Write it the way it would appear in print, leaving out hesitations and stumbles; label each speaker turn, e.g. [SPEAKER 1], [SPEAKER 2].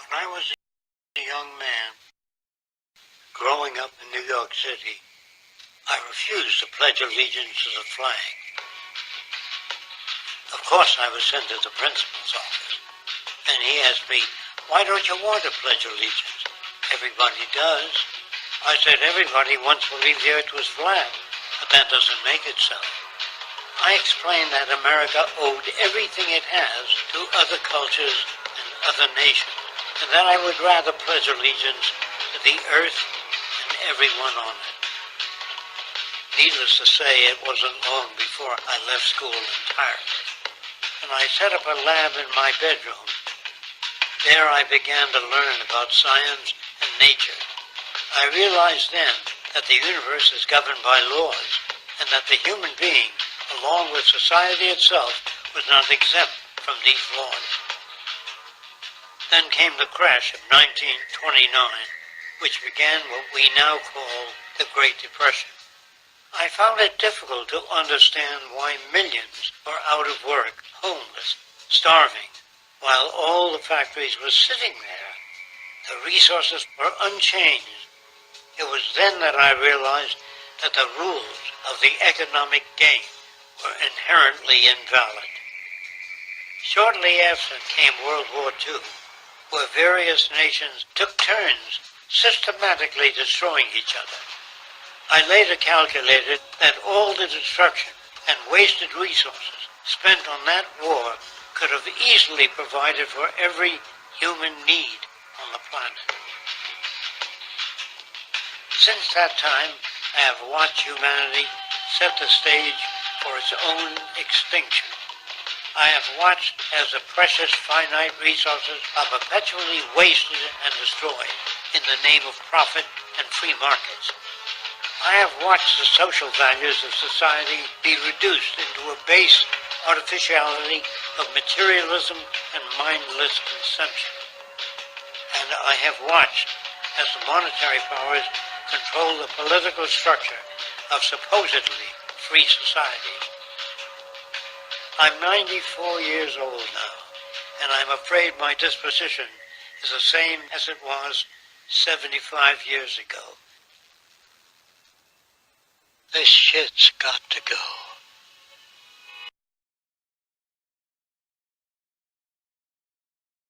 [SPEAKER 1] When I was a young man, growing up in New York City, I refused to pledge allegiance to the flag. Of course, I was sent to the principal's office, and he asked me, "Why don't you want to pledge allegiance?" "Everybody does." I said, "Everybody once believed the earth was flat, but that doesn't make it so." I explained that America owed everything it has to other cultures and other nations, and that I would rather pledge allegiance to the earth and everyone on it. Needless to say, it wasn't long before I left school entirely, and I set up a lab in my bedroom. There I began to learn about science and nature. I realized then that the universe is governed by laws, and that the human being, along with society itself, was not exempt from these laws. Then came the crash of 1929, which began what we now call the Great Depression. I found it difficult to understand why millions were out of work, homeless, starving, while all the factories were sitting there. The resources were unchanged. It was then that I realized that the rules of the economic game were inherently invalid. Shortly after came World War II, where various nations took turns systematically destroying each other. I later calculated that all the destruction and wasted resources spent on that war could have easily provided for every human need on the planet. Since that time, I have watched humanity set the stage for its own extinction. I have watched as the precious finite resources are perpetually wasted and destroyed in the name of profit and free markets. I have watched the social values of society be reduced into a base artificiality of materialism and mindless consumption. And I have watched as the monetary powers control the political structure of supposedly free societies. I'm 94 years old now, and I'm afraid my disposition is the same as it was 75 years ago. This shit's got to go.